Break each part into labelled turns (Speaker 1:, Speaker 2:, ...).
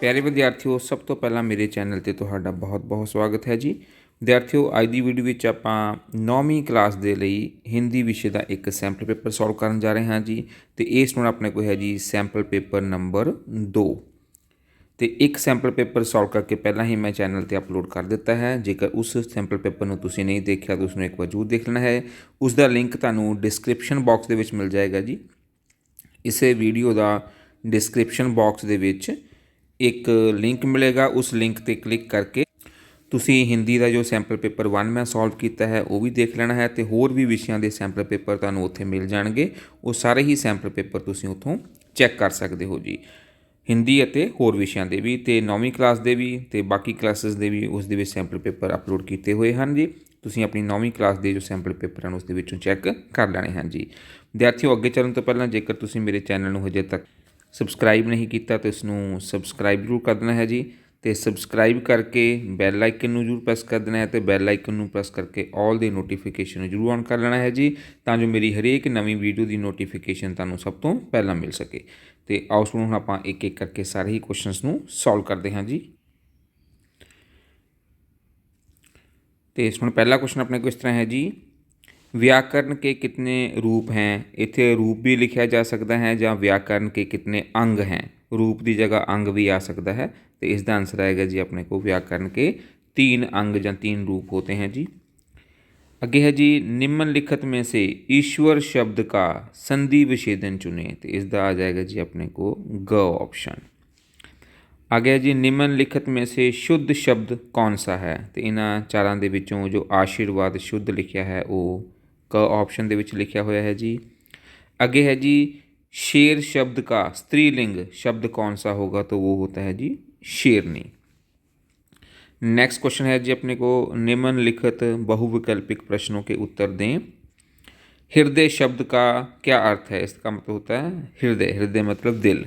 Speaker 1: प्यारे विद्यार्थियों, सब तो पहला मेरे चैनल ਤੇ ਤੁਹਾਡਾ ਬਹੁਤ-ਬਹੁਤ ਸਵਾਗਤ ਹੈ ਜੀ। ਵਿਦਿਆਰਥੀਓ, ਅੱਜ ਦੀ ਵੀਡੀਓ ਵਿੱਚ ਆਪਾਂ 9ਵੀਂ ਕਲਾਸ ਦੇ ਲਈ ਹਿੰਦੀ ਵਿਸ਼ੇ ਦਾ ਇੱਕ ਸੈਂਪਲ ਪੇਪਰ ਸੋਲਵ ਕਰਨ ਜਾ ਰਹੇ ਹਾਂ ਜੀ। ਤੇ ਇਸ ਨੂੰ ਆਪਣੇ ਕੋਲ ਹੈ ਜੀ ਸੈਂਪਲ ਪੇਪਰ ਨੰਬਰ 2। ਤੇ ਇੱਕ ਸੈਂਪਲ ਪੇਪਰ ਸੋਲਵ ਕਰਕੇ ਪਹਿਲਾਂ ਹੀ ਮੈਂ ਚੈਨਲ ਤੇ ਅਪਲੋਡ ਕਰ ਦਿੱਤਾ ਹੈ। ਜੇਕਰ ਉਸ ਸੈਂਪਲ ਪੇਪਰ ਨੂੰ ਤੁਸੀਂ ਨਹੀਂ ਦੇਖਿਆ ਤਾਂ ਉਸ ਨੂੰ ਇੱਕ ਵਾਰ ਜ਼ਰੂਰ ਦੇਖ ਲੈਣਾ ਹੈ। ਉਸ ਦਾ ਲਿੰਕ ਤੁਹਾਨੂੰ ਡਿਸਕ੍ਰਿਪਸ਼ਨ ਬਾਕਸ ਦੇ ਵਿੱਚ ਮਿਲ ਜਾਏਗਾ ਜੀ। ਇਸੇ ਵੀਡੀਓ ਦਾ ਡਿਸਕ੍ਰਿਪਸ਼ਨ ਬਾਕਸ ਦੇ ਵਿੱਚ एक लिंक मिलेगा, उस लिंक पर क्लिक करके तुसी हिंदी का जो सैंपल पेपर 1 मैं सॉल्व किया है वो भी देख लेना है। तो होर भी विषयों के सैंपल पेपर तुहानूं उत्थे मिल जाएंगे। वो सारे ही सैंपल पेपर तुसी उत्थों चैक कर सकते हो जी, हिंदी और होर विषयों के भी, तो 9वीं क्लास के भी, तो बाकी क्लासिस के भी उस दे सैंपल पेपर अपलोड किए हुए हैं जी। तुसी अपनी 9वीं क्लास के जो सैंपल पेपर हैं उस दे विचों चैक कर लेने हैं जी। विद्यार्थियों, अगे चलने तो पहला जेकर तुसी मेरे चैनल में हजे तक सबसक्राइब नहीं किया तो इसनों सबसक्राइब जरूर कर देना है जी। तो सबसक्राइब करके बैल आइकन नूं जरूर प्रेस कर देना है। तो बैल आइकन नूं प्रेस करके ऑल दे नोटिफिकेशन जरूर ऑन कर लेना है जी, तां जो मेरी हरेक नवीं वीडियो की नोटिफिकेशन तुहानूं सब तो पहला मिल सके। तो आओ सुनो हुण आपां एक एक करके सारे ही क्वेश्चनस नूं सॉल्व करते हैं जी। तो हुण पहला क्वेश्चन अपने को इस तरह है जी, व्याकरण के कितने रूप हैं। इत्थे रूप भी लिखा जा सकता है या व्याकरण के कितने अंग हैं। रूप की जगह अंग भी आ सकता है। तो इसका आंसर आएगा जी अपने को व्याकरण के 3 अंग या 3 रूप होते हैं जी। आगे है जी, निम्नलिखित में से ईश्वर शब्द का संधि विच्छेदन चुने। तो इसका आ जाएगा जी अपने को ग ऑप्शन। आगे है जी, निम्नलिखित में से शुद्ध शब्द कौन सा है। तो इन्हां चारां दे विचों जो आशीर्वाद शुद्ध लिखा है वो क ऑप्शन दे विच लिखा हुआ है जी। आगे है जी, शेर शब्द का स्त्रीलिंग शब्द कौन सा होगा। तो वो होता है जी शेरनी। नेक्स्ट क्वेश्चन है जी अपने को, निम्नलिखित बहुविकल्पिक प्रश्नों के उत्तर दें। हृदय शब्द का क्या अर्थ है। इसका मतलब होता है हृदय, हृदय मतलब दिल।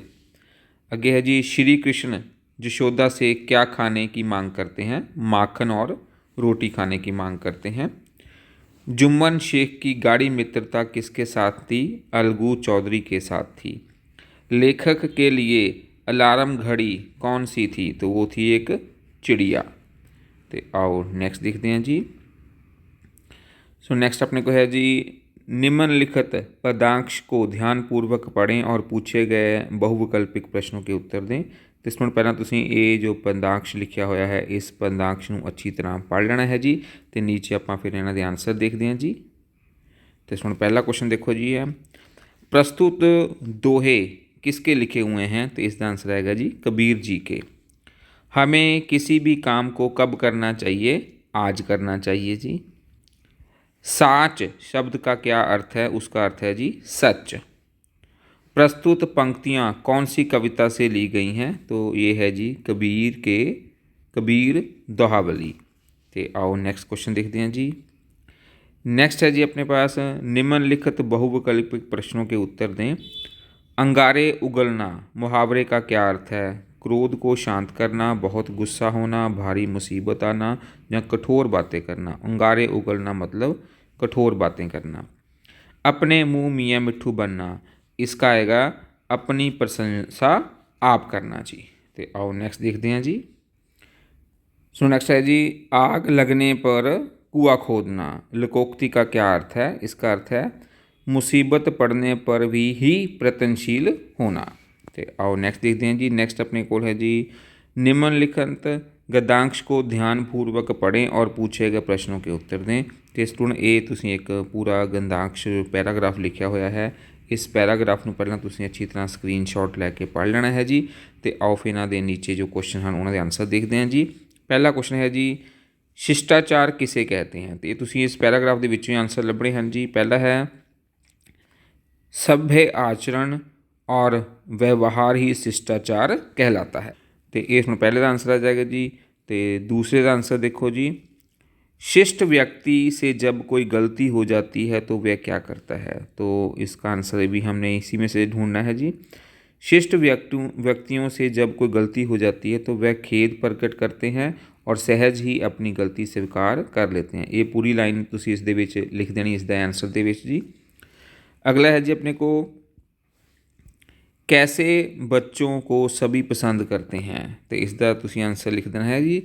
Speaker 1: आगे है जी, श्री कृष्ण यशोदा से क्या खाने की मांग करते हैं। माखन और रोटी खाने की मांग करते हैं। जुम्मन शेख की गाढ़ी मित्रता किसके साथ थी। अलगू चौधरी के साथ थी। लेखक के लिए अलार्म घड़ी कौन सी थी। तो वो थी एक चिड़िया। तो आओ नेक्स्ट देखते हैं जी। सो नेक्स्ट अपने को है जी, निम्नलिखित पदांश को ध्यानपूर्वक पढ़ें और पूछे गए बहुविकल्पिक प्रश्नों के उत्तर दें। तो इस पहला तुसीं ये जो पदांश लिखा होया है इस पदांश नूं अच्छी तरह पढ़ लेना है जी। तो नीचे आपां फिर इन्हां दे आंसर देखते हैं जी। तो इस पहला क्वेश्चन देखो जी है, प्रस्तुत दोहे किसके लिखे हुए हैं। तो इसका आंसर आएगा जी कबीर जी के। हमें किसी भी काम को कब करना चाहिए। आज करना चाहिए जी। साच शब्द का क्या अर्थ है। उसका अर्थ है जी सच। प्रस्तुत पंक्तियाँ कौन सी कविता से ली गई हैं। तो ये है जी कबीर दोहावली। तो आओ नेक्स्ट क्वेश्चन देखते हैं जी। नेक्स्ट है जी अपने पास, निम्नलिखित बहुविकल्पिक प्रश्नों के उत्तर दें। अंगारे उगलना मुहावरे का क्या अर्थ है। क्रोध को शांत करना, बहुत गुस्सा होना, भारी मुसीबत आना या कठोर बातें करना। अंगारे उगलना मतलब कठोर बातें करना। अपने मुँह मियाँ मिट्ठू बनना, इसका आएगा अपनी प्रशंसा आप करना जी। तो आओ नेक्स्ट देखते हैं जी। सो नेक्स्ट है जी, आग लगने पर कुआं खोदना लोकोक्ति का क्या अर्थ है। इसका अर्थ है मुसीबत पड़ने पर भी ही प्रयत्नशील होना। तो आओ नेक्स्ट देखते हैं जी। नेक्स्ट अपने को है जी, निम्नलिखित गद्यांश को ध्यानपूर्वक पढ़ें और पूछे गए प्रश्नों के उत्तर दें। तो इस तुण ये तुसीं एक पूरा गद्यांश पैराग्राफ लिखा हुआ है। इस पैराग्राफ में पहला तुसीं अच्छी तरह स्क्रीनशॉट लैके पढ़ लेना है जी। तो आओ फिर इन्हां दे नीचे जो क्वेश्चन हैं उन्होंने आंसर देखते हैं जी। पहला क्वेश्चन है जी, शिष्टाचार किसे कहते हैं। तो ये तुसीं इस पैराग्राफ के विचों आंसर लभणे हैं जी। पहला है सभ्य आचरण और व्यवहार ही शिष्टाचार कहलाता है। तो इस पहले का आंसर आ जाएगा जी। तो दूसरे का आंसर देखो जी, शिष्ट व्यक्ति से जब कोई गलती हो जाती है तो वह क्या करता है। तो इसका आंसर भी हमने इसी में से ढूंढना है जी। शिष्ट व्यक्तियों से जब कोई गलती हो जाती है तो वह खेद प्रकट करते हैं और सहज ही अपनी गलती स्वीकार कर लेते हैं। ये पूरी लाइन तुसीं इस दे विच लिख देनी इसका आंसर दे विच जी। अगला है जी अपने को, कैसे बच्चों को सभी पसंद करते हैं, तो इसका तुसी आंसर लिख देना है जी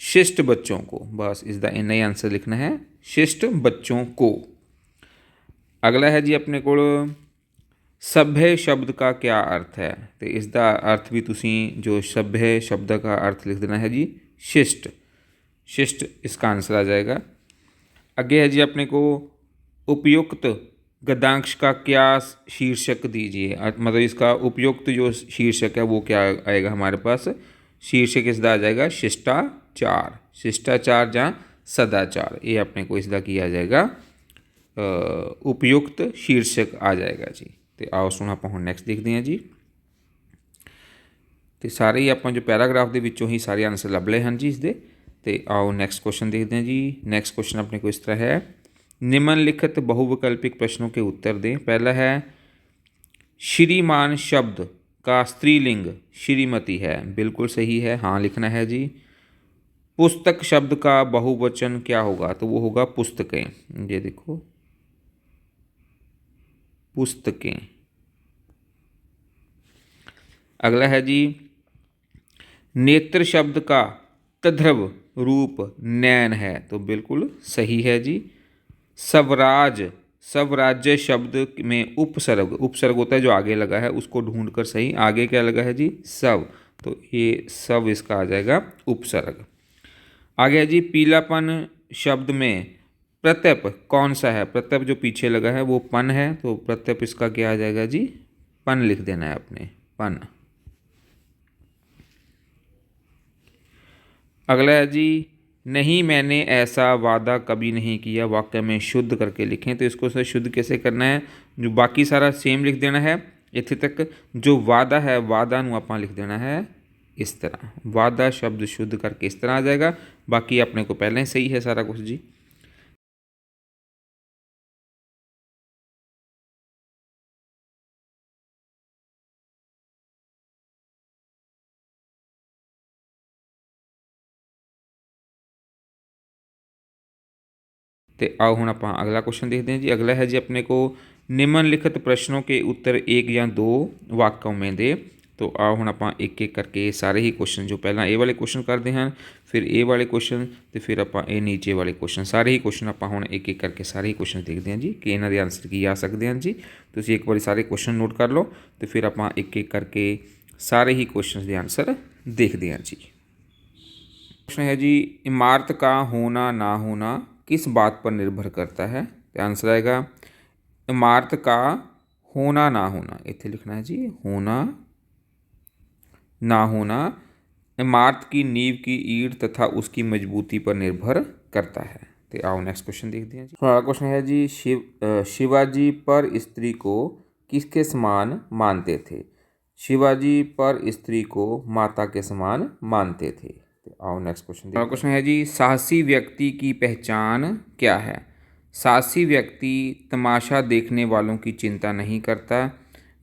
Speaker 1: शिष्ट बच्चों को, बस इसका इन्ना ही आंसर लिखना है, शिष्ट बच्चों को। अगला है जी अपने को सभ्य शब्द का क्या अर्थ है, तो इसका अर्थ भी तुसी जो सभ्य शब्द का अर्थ लिख देना है जी शिष्ट, शिष्ट इसका आंसर आ जाएगा। आगे है जी अपने को उपयुक्त गद्यांश का क्या शीर्षक दीजिए, मतलब इसका उपयुक्त जो शीर्षक है वो क्या आएगा हमारे पास, शीर्षक इसका आ जाएगा शिष्टाचार, शिष्टाचार या सदाचार, ये अपने को इसका किया जाएगा उपयुक्त शीर्षक आ जाएगा जी। तो आओ सुन आप हम नैक्सट देखते हैं जी। तो सारे ही आप जो पैराग्राफ के विचों ही सारे आंसर लभ लए हैं जी इसके। तो आओ नैक्सट क्वेश्चन देखते हैं जी। नैक्सट क्वेश्चन अपने को इस तरह है, निम्नलिखित बहुविकल्पिक प्रश्नों के उत्तर दें। पहला है श्रीमान शब्द का स्त्रीलिंग श्रीमती है, बिल्कुल सही है, हाँ लिखना है जी। पुस्तक शब्द का बहुवचन क्या होगा, तो वो होगा पुस्तकें, ये देखो पुस्तकें। अगला है जी नेत्र शब्द का तद्भव रूप नैन है, तो बिल्कुल सही है जी। स्वराज, स्वराज्य शब्द में उपसर्ग, उपसर्ग होता है जो आगे लगा है उसको ढूंढ कर सही, आगे क्या लगा है जी सव, तो ये सव इसका आ जाएगा उपसर्ग। आगे है जी पीलापन शब्द में प्रत्यप कौन सा है, प्रत्यप जो पीछे लगा है वो पन है, तो प्रत्यप इसका क्या आ जाएगा जी पन लिख देना है अपने, पन। अगला है जी नहीं मैंने ऐसा वादा कभी नहीं किया, वाक्य में शुद्ध करके लिखें, तो इसको से शुद्ध कैसे करना है, जो बाकी सारा सेम लिख देना है, इत्थे तक जो वादा है वादा नूं आपां लिख देना है इस तरह, वादा शब्द शुद्ध करके इस तरह आ जाएगा, बाकी अपने को पहले ही सही है सारा कुछ जी। तो आओ हम आप अगला क्वेश्चन देखते हैं जी। अगला है जी अपने को निम्नलिखित प्रश्नों के उत्तर एक या दो वाक्यों में दे, तो आओ हम आप एक एक करके सारे ही क्वेश्चन जो पहला ए वाले क्वेश्चन करते हैं, फिर ए वाले क्वेश्चन, तो फिर आप ए नीचे वाले क्वेश्चन, सारे ही क्वेश्चन आप हम एक एक करके सारे ही क्वेश्चन देखते हैं जी कि इन्हों के आंसर की आ सकते हैं जी। तो एक बार सारे क्वेश्चन नोट कर लो, तो फिर आप एक एक करके सारे ही क्वेश्चन के आंसर देखते हैं जी। प्रश्न है जी इमारत का होना ना होना किस बात पर निर्भर करता है, तो आंसर आएगा इमारत का होना ना होना, इत्थे लिखना है जी होना ना होना इमारत की नींव की ईंट तथा उसकी मजबूती पर निर्भर करता है। तो आओ नेक्स्ट क्वेश्चन देखते हैं जी। अगला क्वेश्चन है जी शिवाजी पर स्त्री को किसके समान मानते थे, शिवाजी पर स्त्री को माता के समान मानते थे। आओ नेक्स्ट क्वेश्चन। अगला क्वेश्चन है जी साहसी व्यक्ति की पहचान क्या है, साहसी व्यक्ति तमाशा देखने वालों की चिंता नहीं करता,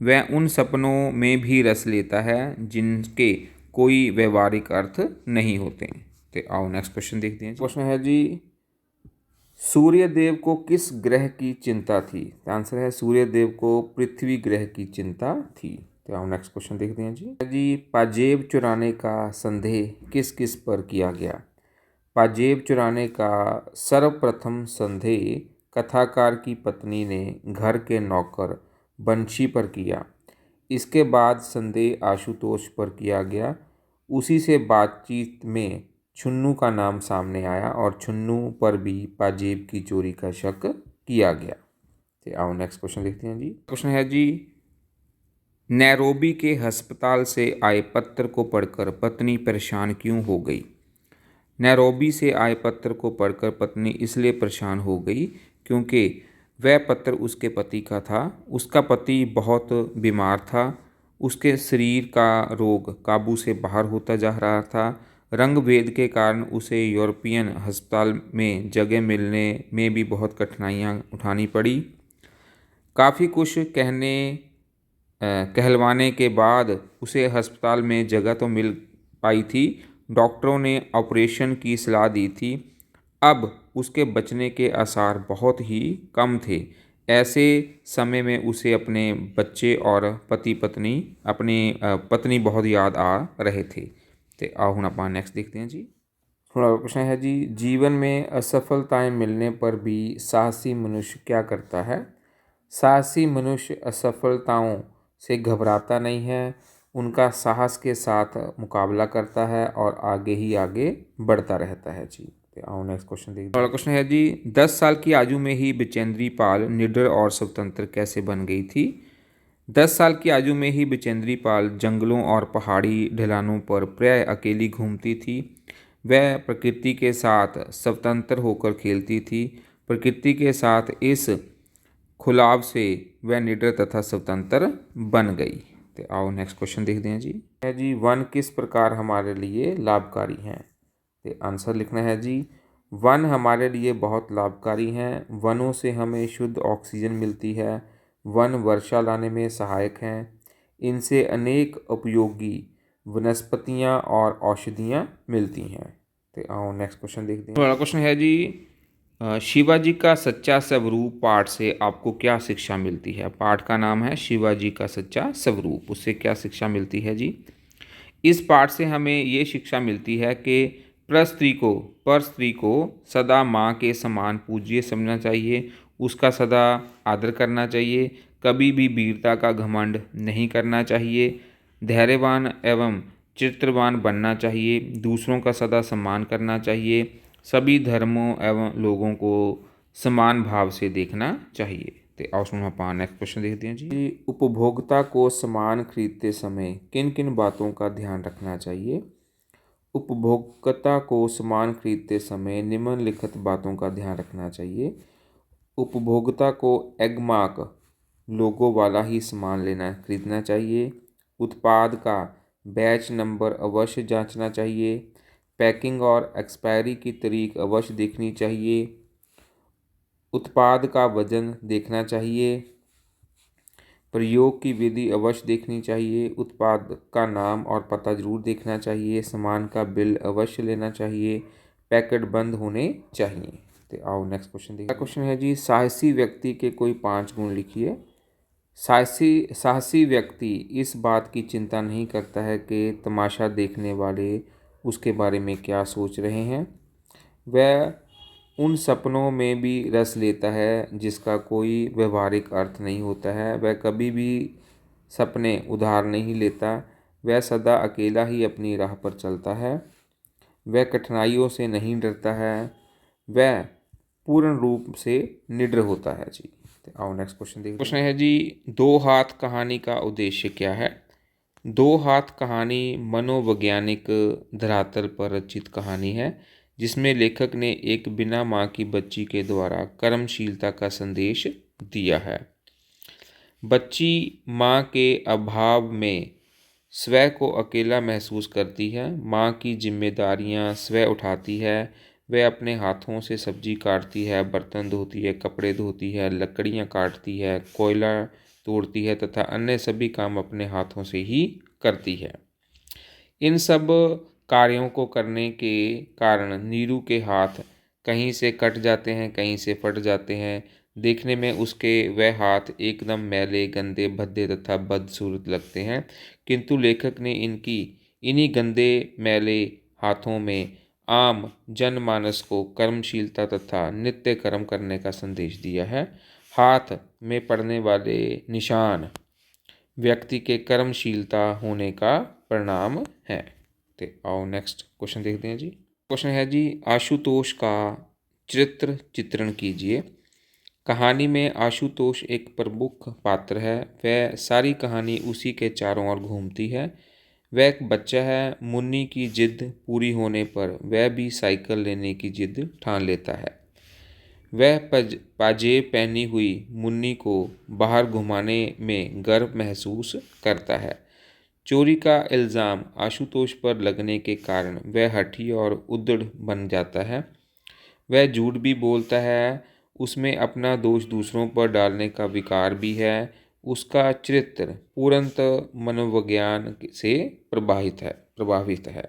Speaker 1: वह उन सपनों में भी रस लेता है जिनके कोई व्यवहारिक अर्थ नहीं होते। तो आओ नेक्स्ट क्वेश्चन देखते हैं। क्वेश्चन है जी सूर्य देव को किस ग्रह की चिंता थी, तो आंसर है सूर्य देव को पृथ्वी ग्रह की चिंता थी। तो आओ नेक्स्ट क्वेश्चन देखते हैं जी पाजेब चुराने का संदेह किस किस पर किया गया, पाजेब चुराने का सर्वप्रथम संदेह कथाकार की पत्नी ने घर के नौकर बंशी पर किया, इसके बाद संदेह आशुतोष पर किया गया, उसी से बातचीत में छुन्नू का नाम सामने आया और छुन्नू पर भी पाजेब की चोरी का शक किया गया। तो आओ नेक्स्ट क्वेश्चन देखते हैं जी। क्वेश्चन है जी नैरोबी के अस्पताल से आए पत्र को पढ़कर पत्नी परेशान क्यों हो गई, नैरोबी से आए पत्र को पढ़कर पत्नी इसलिए परेशान हो गई क्योंकि वह पत्र उसके पति का था, उसका पति बहुत बीमार था, उसके शरीर का रोग काबू से बाहर होता जा रहा था, रंग भेद के कारण उसे यूरोपियन अस्पताल में जगह मिलने में भी बहुत कठिनाइयाँ उठानी पड़ी। काफ़ी कुछ कहलवाने के बाद उसे अस्पताल में जगह तो मिल पाई थी, डॉक्टरों ने ऑपरेशन की सलाह दी थी, अब उसके बचने के आसार बहुत ही कम थे, ऐसे समय में उसे अपने बच्चे और पति पत्नी अपनी पत्नी बहुत याद आ रहे थे। तो आओ हुण आपां नैक्सट देखते हैं जी। थोड़ा क्वेश्चन है जी, जीवन में असफलताएं मिलने पर भी साहसी मनुष्य क्या करता है? साहसी मनुष्य असफलताओं से घबराता नहीं है, उनका साहस के साथ मुकाबला करता है और आगे ही आगे बढ़ता रहता है जी। तो आओ नेक्स्ट क्वेश्चन देखते हैं। क्वेश्चन है जी, 10 साल की आयु में ही बचेंद्री पाल निडर और स्वतंत्र कैसे बन गई थी? 10 साल की आयु में ही बचेंद्री पाल जंगलों और पहाड़ी ढलानों पर प्राय अकेली घूमती थी। वह प्रकृति के साथ स्वतंत्र होकर खेलती थी। प्रकृति के साथ इस खुलाव से वह निडर तथा स्वतंत्र बन गई। तो आओ नेक्स्ट क्वेश्चन देखते हैं जी। है जी, वन किस प्रकार हमारे लिए लाभकारी हैं? तो आंसर लिखना है जी, वन हमारे लिए बहुत लाभकारी हैं। वनों से हमें शुद्ध ऑक्सीजन मिलती है। वन वर्षा लाने में सहायक हैं। इनसे अनेक उपयोगी वनस्पतियाँ और औषधियाँ मिलती हैं। तो आओ नेक्स्ट क्वेश्चन देखते हैं। अगला क्वेश्चन है जी, शिवाजी का सच्चा स्वरूप पाठ से आपको क्या शिक्षा मिलती है? पाठ का नाम है शिवाजी का सच्चा स्वरूप, उससे क्या शिक्षा मिलती है जी? इस पाठ से हमें ये शिक्षा मिलती है कि पर स्त्री को सदा माँ के समान पूज्य समझना चाहिए, उसका सदा आदर करना चाहिए, कभी भी वीरता का घमंड नहीं करना चाहिए, धैर्यवान एवं चित्रवान बनना चाहिए, दूसरों का सदा सम्मान करना चाहिए, सभी धर्मों एवं लोगों को समान भाव से देखना चाहिए। तो आओ सुनो अपन नेक्स्ट क्वेश्चन देखते हैं जी। उपभोक्ता को सामान खरीदते समय किन किन बातों का ध्यान रखना चाहिए? उपभोक्ता को सामान खरीदते समय निम्नलिखित बातों का ध्यान रखना चाहिए। उपभोक्ता को एगमार्क लोगो वाला ही सामान खरीदना चाहिए। उत्पाद का बैच नंबर अवश्य जांचना चाहिए। पैकिंग और एक्सपायरी की तारीख अवश्य देखनी चाहिए। उत्पाद का वजन देखना चाहिए। प्रयोग की विधि अवश्य देखनी चाहिए। उत्पाद का नाम और पता जरूर देखना चाहिए। सामान का बिल अवश्य लेना चाहिए। पैकेट बंद होने चाहिए। तो आओ नेक्स्ट क्वेश्चन देखिए। क्वेश्चन है जी, साहसी व्यक्ति के कोई 5 गुण लिखिए। साहसी व्यक्ति इस बात की चिंता नहीं करता है कि तमाशा देखने वाले उसके बारे में क्या सोच रहे हैं। वह उन सपनों में भी रस लेता है जिसका कोई व्यवहारिक अर्थ नहीं होता है। वह कभी भी सपने उधार नहीं लेता। वह सदा अकेला ही अपनी राह पर चलता है। वह कठिनाइयों से नहीं डरता है। वह पूर्ण रूप से निडर होता है जी। तो आओ नेक्स्ट क्वेश्चन देखते हैं। क्वेश्चन है जी, 2 हाथ कहानी का उद्देश्य क्या है? 2 हाथ कहानी मनोवैज्ञानिक धरातल पर रचित कहानी है जिसमें लेखक ने एक बिना माँ की बच्ची के द्वारा कर्मशीलता का संदेश दिया है। बच्ची माँ के अभाव में स्वयं को अकेला महसूस करती है। माँ की जिम्मेदारियाँ स्वयं उठाती है। वह अपने हाथों से सब्जी काटती है, बर्तन धोती है, कपड़े धोती है, लकड़ियाँ काटती है, कोयला तोड़ती है तथा अन्य सभी काम अपने हाथों से ही करती है। इन सब कार्यों को करने के कारण नीरू के हाथ कहीं से कट जाते हैं, कहीं से फट जाते हैं। देखने में उसके वह हाथ एकदम मैले, गंदे, भद्दे तथा बदसूरत लगते हैं, किंतु लेखक ने इन्हीं गंदे मैले हाथों में आम जनमानस को कर्मशीलता तथा नित्य कर्म करने का संदेश दिया है। हाथ में पड़ने वाले निशान व्यक्ति के कर्मशीलता होने का परिणाम है। तो आओ नेक्स्ट क्वेश्चन देखते हैं जी। क्वेश्चन है जी, आशुतोष का चरित्र चित्रण कीजिए। कहानी में आशुतोष एक प्रमुख पात्र है। वह सारी कहानी उसी के चारों ओर घूमती है। वह एक बच्चा है। मुन्नी की जिद पूरी होने पर वह भी साइकिल लेने की जिद ठान लेता है। वह पाजेब पहनी हुई मुन्नी को बाहर घुमाने में गर्व महसूस करता है। चोरी का इल्ज़ाम आशुतोष पर लगने के कारण वह हठी और उद्दंड बन जाता है। वह झूठ भी बोलता है। उसमें अपना दोष दूसरों पर डालने का विकार भी है। उसका चरित्र पूर्णतः मनोविज्ञान से प्रभावित है।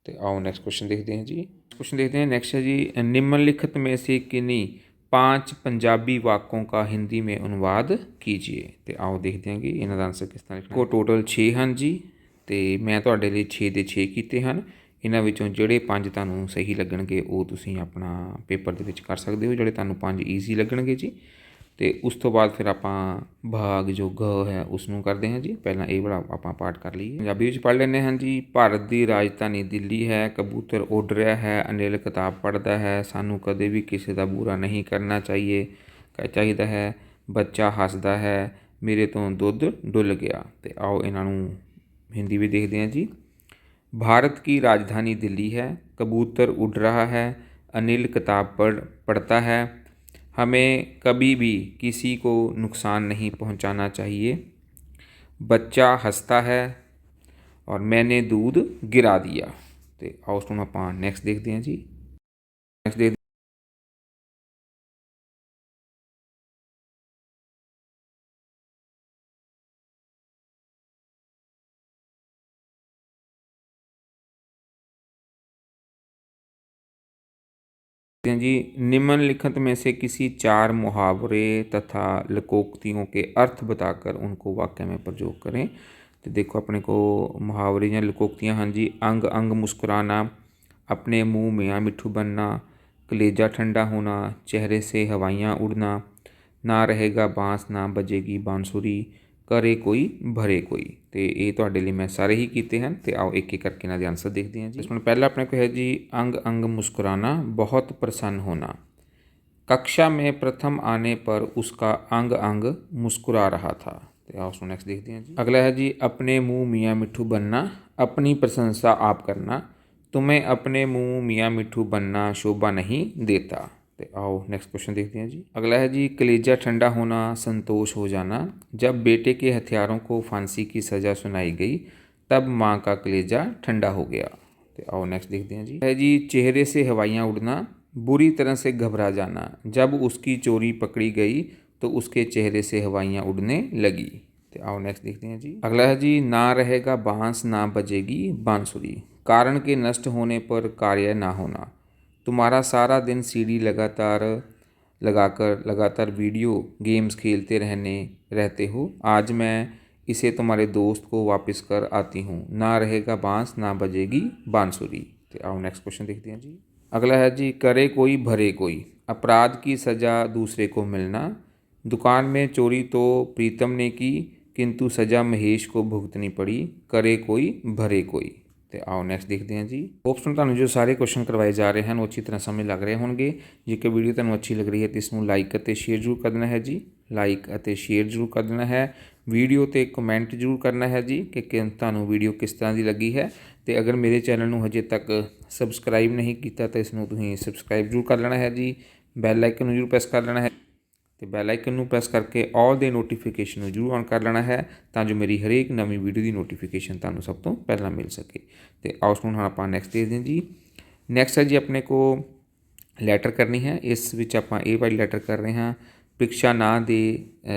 Speaker 1: तो आओ नेक्स्ट क्वेश्चन देखते हैं जी। क्वेश्चन देखते हैं नेक्स्ट है जी, निम्नलिखित में से किन्हीं 5 पंजाबी वाक्यों का हिंदी में अनुवाद कीजिए। तो आओ देखते हैं कि इन्हां दा आंसर किस तरह लिखना। को टोटल 6 हैं जी, तो मैं तुहाडे लई 6 ਦੇ 6 ਕੀਤੇ ਹਨ। इन्हां विचों ਜਿਹੜੇ 5 ਤੁਹਾਨੂੰ सही ਲੱਗਣਗੇ ਉਹ ਤੁਸੀਂ ਆਪਣਾ पेपर ਦੇ ਵਿੱਚ कर सकते हो, ਜਿਹੜੇ ਤੁਹਾਨੂੰ 5 ईजी ਲੱਗਣਗੇ जी। तो उस तो बाद फिर आप भाग जो ग है उसनों करते हैं जी। पहला ये वाला आप पाठ कर लीए, पंजाबी में पढ़ लेने हैं जी। भारत की राजधानी दिल्ली है, कबूतर उड़ रहा है, अनिल किताब पढ़ता है, सानू कदे भी किसी का बुरा नहीं करना चाहिए है, बच्चा हसदा है, मेरे तो दुध डुल गया। तो आओ इन्हों हिंदी भी देखते हैं जी। भारत की राजधानी दिल्ली है, कबूतर उड़ रहा है, अनिल किताब पढ़ता है, हमें कभी भी किसी को नुकसान नहीं पहुंचाना चाहिए, बच्चा हंसता है और मैंने दूध गिरा दिया। तो आओ उसको आप नैक्सट देखते हैं जी। नैक्सट देख हैं जी। निम्नलिखित में से किसी 4 मुहावरे तथा लोकोक्तियों के अर्थ बताकर उनको वाक्य में प्रयोग करें। तो देखो अपने को मुहावरे या लोकोक्तियाँ हैं जी। अंग अंग मुस्कुराना, अपने मुंह मियाँ मिट्ठू बनना, कलेजा ठंडा होना, चेहरे से हवाइयाँ उड़ना, ना रहेगा बांस ना बजेगी बांसुरी, करे कोई भरे कोई। तो ये तुहाडे लिए मैं सारे ही कीते हैं। तो आओ एक एक करके इन्हां दे आंसर देखते हैं जी। इसमें पहला अपने को है जी, अंग अंग मुस्कुराना, बहुत प्रसन्न होना। कक्षा में प्रथम आने पर उसका अंग अंग मुस्कुरा रहा था। तो आओ उसको नेक्स्ट देखते हैं जी। अगला है जी, अपने मुंह मियाँ मिट्ठू बनना, अपनी प्रशंसा आप करना, तुम्हें अपने मुंह मियाँ मिट्ठू बनना शोभा नहीं देता। तो आओ नेक्स्ट क्वेश्चन देखते हैं जी। अगला है जी, कलेजा ठंडा होना, संतोष हो जाना। जब बेटे के हथियारों को फांसी की सज़ा सुनाई गई तब माँ का कलेजा ठंडा हो गया। तो आओ नेक्स्ट देखते हैं जी। है जी, चेहरे से हवाइयाँ उड़ना, बुरी तरह से घबरा जाना। जब उसकी चोरी पकड़ी गई तो उसके चेहरे से हवाइयाँ उड़ने लगी। तो आओ नेक्स्ट देखते हैं जी। अगला है जी, ना रहेगा बांस ना बजेगी बांसुरी, कारण के नष्ट होने पर कार्य ना होना। तुम्हारा सारा दिन सीडी लगातार वीडियो गेम्स खेलते रहते हो, आज मैं इसे तुम्हारे दोस्त को वापस कर आती हूँ, ना रहेगा बांस ना बजेगी बांसुरी। तो आओ नेक्स्ट क्वेश्चन देखते हैं जी। अगला है जी, करे कोई भरे कोई, अपराध की सज़ा दूसरे को मिलना। दुकान में चोरी तो प्रीतम ने की किंतु सज़ा महेश को भुगतनी पड़ी, करे कोई भरे कोई। तो आओ नेक्स्ट देखते हैं जी। होप्स तुहानूं जो सारे क्वेश्चन करवाए जा रहे हैं वो अच्छी तरह समझ लग रहे होंगे। जेकर वीडियो तुहानूं अच्छी लग रही है तो इसनूं लाइक और शेयर जरूर कर देना है जी। लाइक और शेयर जरूर कर देना है। वीडियो ते कमेंट जरूर करना है जी कि तुहानूं वीडियो किस तरह की लगी है। तो अगर मेरे चैनल नूं हजे तक सबसक्राइब नहीं किया तो इसनूं तुसीं सबसक्राइब जरूर कर लेना है जी। बैल आइकन जरूर प्रेस कर लेना है। तो बैल आइकन नूं प्रेस करके ऑल दे नोटिफिकेशन नूं जरूर ऑन कर लेना है तां जो मेरी हरेक नवीं वीडियो की नोटिफिकेशन तुहानूं सब तो पहला मिल सके। तो आओ हुण आपां नैक्सट देखते हैं जी। नैक्सट है जी, अपने को लैटर करनी है। इस विच आपां ये वाली लैटर कर रहे हैं। परीक्षा ना दे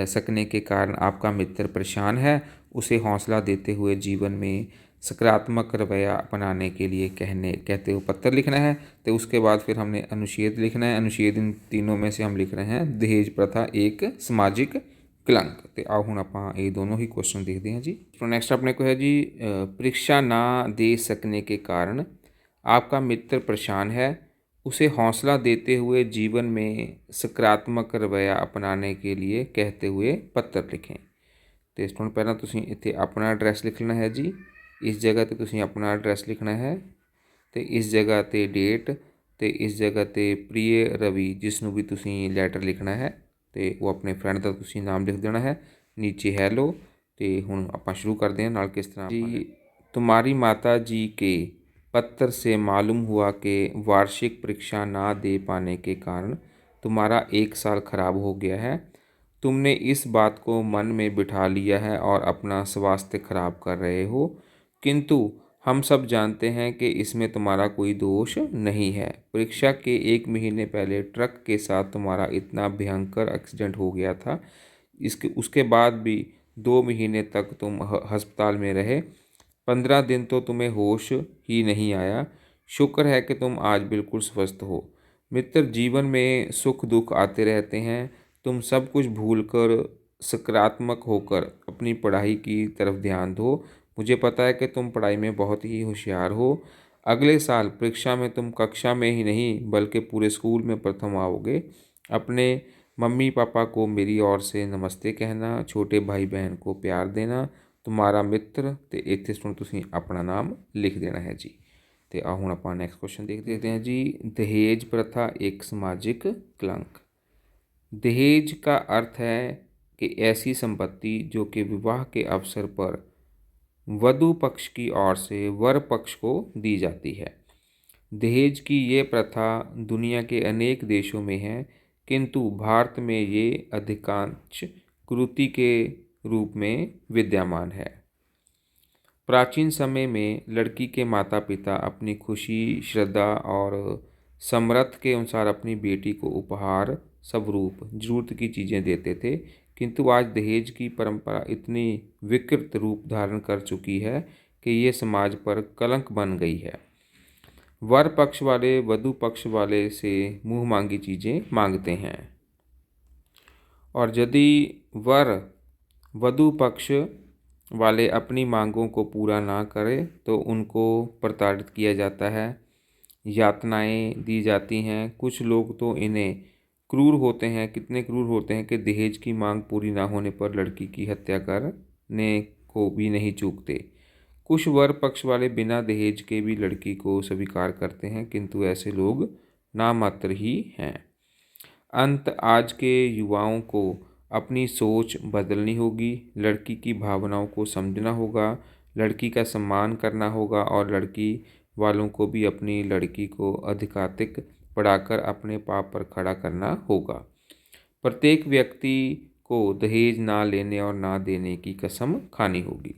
Speaker 1: सकने के कारण आपका मित्र परेशान है, उसे हौसला देते हुए जीवन में सकारात्मक रवैया अपनाने के लिए कहते हुए पत्र लिखना है। तो उसके बाद फिर हमने अनुच्छेद लिखना है। अनुच्छेद इन तीनों में से हम लिख रहे हैं, दहेज प्रथा एक सामाजिक कलंक। तो आओ हुण आपां ये दोनों ही क्वेश्चन देखते हैं जी। तो नेक्स्ट अपने को है जी, परीक्षा ना दे सकने के कारण आपका मित्र परेशान है, उसे हौसला देते हुए जीवन में सकारात्मक रवैया अपनाने के लिए कहते हुए पत्र लिखें। तो इस ਤੋਂ ਪਹਿਲਾਂ ਤੁਸੀਂ ਇੱਥੇ ਆਪਣਾ ਐਡਰੈਸ ਲਿਖ ਲੈਣਾ ਹੈ ਜੀ। इस जगह ਤੇ ਤੁਸੀਂ ਆਪਣਾ ਐਡਰੈਸ ਲਿਖਣਾ ਹੈ ਤੇ ਇਸ ਜਗ੍ਹਾ ਤੇ ਡੇਟ ਤੇ ਇਸ ਜਗ੍ਹਾ ਤੇ ਪ੍ਰਿय रवि जिस ਨੂੰ ਵੀ ਤੁਸੀਂ ਲੈਟਰ ਲਿਖਣਾ ਹੈ ਤੇ ਉਹ ਆਪਣੇ ਫਰੈਂਡ ਦਾ ਤੁਸੀਂ ਨਾਮ ਲਿਖ ਦੇਣਾ है। नीचे हेलो। तो ਹੁਣ ਆਪਾਂ शुरू करते हैं नाल किस तरह जी। तुम्हारी माता जी के पत्र से मालूम हुआ कि वार्षिक परीक्षा ना दे पाने के कारण तुम्हारा 1 साल खराब हो गया है। तुमने इस बात को मन में बिठा लिया है और अपना स्वास्थ्य खराब कर रहे हो, किंतु हम सब जानते हैं कि इसमें तुम्हारा कोई दोष नहीं है। परीक्षा के 1 महीने पहले ट्रक के साथ तुम्हारा इतना भयंकर एक्सीडेंट हो गया था, उसके बाद भी 2 महीने तक तुम अस्पताल में रहे। 15 दिन तो तुम्हें होश ही नहीं आया। शुक्र है कि तुम आज बिल्कुल स्वस्थ हो। मित्र, जीवन में सुख दुख आते रहते हैं। तुम सब कुछ भूलकर सकारात्मक होकर अपनी पढ़ाई की तरफ ध्यान दो। मुझे पता है कि तुम पढ़ाई में बहुत ही होशियार हो। अगले साल परीक्षा में तुम कक्षा में ही नहीं बल्कि पूरे स्कूल में प्रथम आओगे। अपने मम्मी पापा को मेरी ओर से नमस्ते कहना, छोटे भाई बहन को प्यार देना। तुम्हारा मित्र। ਤੇ ਇੱਥੇ ਸੁਣ ਤੁਸੀਂ ਆਪਣਾ ਨਾਮ ਲਿਖ ਦੇਣਾ ਹੈ ਜੀ। ਤੇ ਆ ਹੁਣ ਆਪਾਂ ਨੈਕਸਟ क्वेश्चन देखते हैं जी। दहेज प्रथा एक सामाजिक कलंक। दहेज का अर्थ है कि ऐसी संपत्ति जो कि विवाह के अवसर पर वधु पक्ष की ओर से वर पक्ष को दी जाती है। दहेज की ये प्रथा दुनिया के अनेक देशों में है, किंतु भारत में ये अधिकांश कुरीति के रूप में विद्यमान है। प्राचीन समय में लड़की के माता पिता अपनी खुशी, श्रद्धा और समर्थ के अनुसार अपनी बेटी को उपहार स्वरूप जरूरत की चीज़ें देते थे, किंतु आज दहेज की परंपरा इतनी विकृत रूप धारण कर चुकी है कि ये समाज पर कलंक बन गई है। वर पक्ष वाले वधु पक्ष वाले से मुँह मांगी चीज़ें मांगते हैं, और यदि वर वधु पक्ष वाले अपनी मांगों को पूरा ना करें तो उनको प्रताड़ित किया जाता है, यातनाएं दी जाती हैं। कुछ लोग तो इन्हें क्रूर होते हैं, कितने क्रूर होते हैं कि दहेज की मांग पूरी ना होने पर लड़की की हत्या करने को भी नहीं चूकते। कुछ वर पक्ष वाले बिना दहेज के भी लड़की को स्वीकार करते हैं, किंतु ऐसे लोग नामात्र ही हैं। अंत आज के युवाओं को अपनी सोच बदलनी होगी, लड़की की भावनाओं को समझना होगा, लड़की का सम्मान करना होगा और लड़की वालों को भी अपनी लड़की को अधिकाधिक पढ़ाकर अपने पाँव पर खड़ा करना होगा। प्रत्येक व्यक्ति को दहेज ना लेने और ना देने की कसम खानी होगी।